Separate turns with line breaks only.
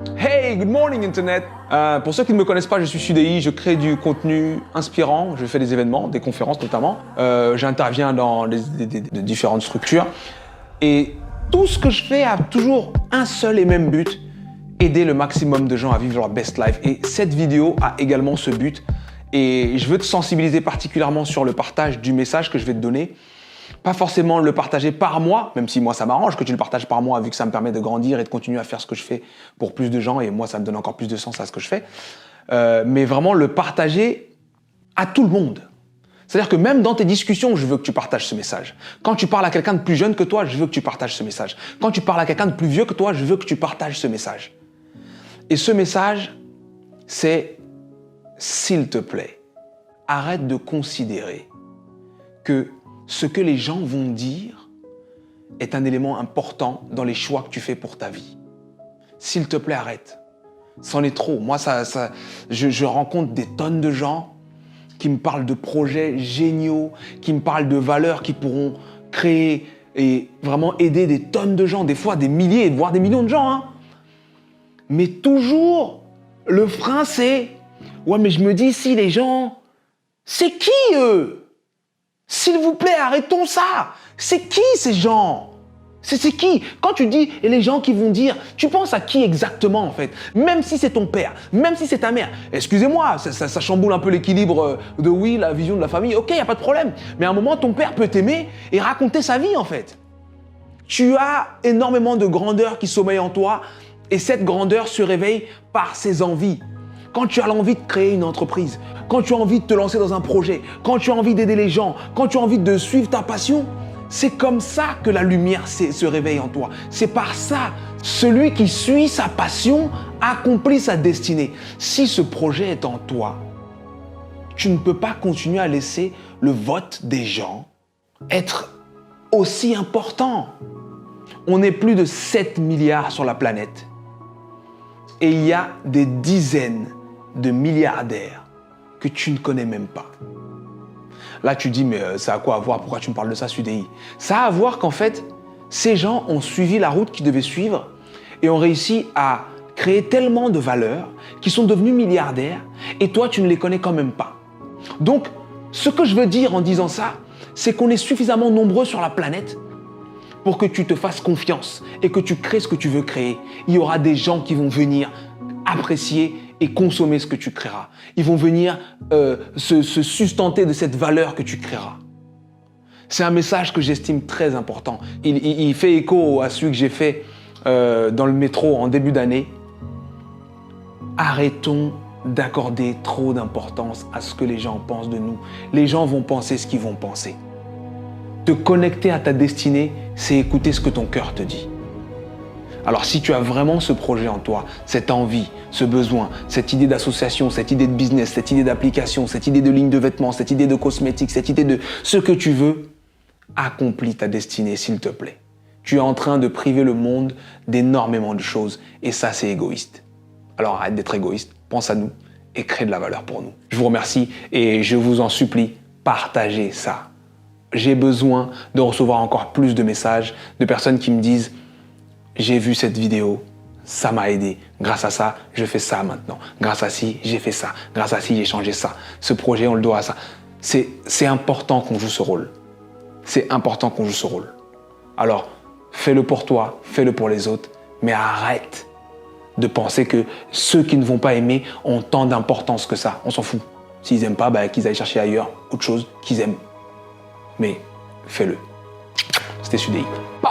Hey, good morning Internet. Pour ceux qui ne me connaissent pas, je suis Sudei, je crée du contenu inspirant, je fais des événements, des conférences notamment. J'interviens dans de différentes structures. Et tout ce que je fais a toujours un seul et même but, aider le maximum de gens à vivre leur best life. Et cette vidéo a également ce but. Et je veux te sensibiliser particulièrement sur le partage du message que je vais te donner. Pas forcément le partager par moi, même si moi ça m'arrange que tu le partages par moi vu que ça me permet de grandir et de continuer à faire ce que je fais pour plus de gens et moi ça me donne encore plus de sens à ce que je fais. Mais vraiment le partager à tout le monde. C'est-à-dire que même dans tes discussions, je veux que tu partages ce message. Quand tu parles à quelqu'un de plus jeune que toi, je veux que tu partages ce message. Quand tu parles à quelqu'un de plus vieux que toi, je veux que tu partages ce message. Et ce message, c'est s'il te plaît, arrête de considérer que ce que les gens vont dire est un élément important dans les choix que tu fais pour ta vie. S'il te plaît, arrête. C'en est trop. Moi, je rencontre des tonnes de gens qui me parlent de projets géniaux, qui me parlent de valeurs qui pourront créer et vraiment aider des tonnes de gens, des fois des milliers, voire des millions de gens. Hein. Mais toujours, le frein, c'est « Ouais, mais je me dis, si les gens, c'est qui eux ? S'il vous plaît, arrêtons ça. C'est qui ces gens ? C'est qui ? Quand tu dis « et les gens qui vont dire », tu penses à qui exactement en fait ? Même si c'est ton père, même si c'est ta mère. Excusez-moi, ça chamboule un peu l'équilibre de oui, la vision de la famille. Ok, il n'y a pas de problème. Mais à un moment, ton père peut t'aimer et raconter sa vie en fait. Tu as énormément de grandeur qui sommeille en toi et cette grandeur se réveille par ses envies. Quand tu as l'envie de créer une entreprise, quand tu as envie de te lancer dans un projet, quand tu as envie d'aider les gens, quand tu as envie de suivre ta passion, c'est comme ça que la lumière se réveille en toi. C'est par ça. Celui qui suit sa passion accomplit sa destinée. Si ce projet est en toi, tu ne peux pas continuer à laisser le vote des gens être aussi important. On est plus de 7 milliards sur la planète. Et il y a des dizaines de milliardaires que tu ne connais même pas. Là, tu dis, mais ça a quoi à voir? Pourquoi tu me parles de ça, Sudei? Ça a à voir qu'en fait, ces gens ont suivi la route qu'ils devaient suivre et ont réussi à créer tellement de valeur qu'ils sont devenus milliardaires et toi, tu ne les connais quand même pas. Donc, ce que je veux dire en disant ça, c'est qu'on est suffisamment nombreux sur la planète pour que tu te fasses confiance et que tu crées ce que tu veux créer. Il y aura des gens qui vont venir apprécier et consommer ce que tu créeras. Ils vont venir se sustenter de cette valeur que tu créeras. C'est un message que j'estime très important. Il fait écho à celui que j'ai fait dans le métro en début d'année. Arrêtons d'accorder trop d'importance à ce que les gens pensent de nous. Les gens vont penser ce qu'ils vont penser. Te connecter à ta destinée, c'est écouter ce que ton cœur te dit. Alors si tu as vraiment ce projet en toi, cette envie, ce besoin, cette idée d'association, cette idée de business, cette idée d'application, cette idée de ligne de vêtements, cette idée de cosmétiques, cette idée de ce que tu veux, accomplis ta destinée s'il te plaît. Tu es en train de priver le monde d'énormément de choses et ça c'est égoïste. Alors arrête d'être égoïste, pense à nous et crée de la valeur pour nous. Je vous remercie et je vous en supplie, partagez ça. J'ai besoin de recevoir encore plus de messages de personnes qui me disent « J'ai vu cette vidéo, ça m'a aidé. Grâce à ça, je fais ça maintenant. Grâce à ci, j'ai fait ça. Grâce à ci, j'ai changé ça. Ce projet, on le doit à ça. » C'est important qu'on joue ce rôle. C'est important qu'on joue ce rôle. Alors, fais-le pour toi, fais-le pour les autres, mais arrête de penser que ceux qui ne vont pas aimer ont tant d'importance que ça. On s'en fout. S'ils n'aiment pas, bah, qu'ils aillent chercher ailleurs autre chose qu'ils aiment. Mais fais-le. C'était Sudei. Pow!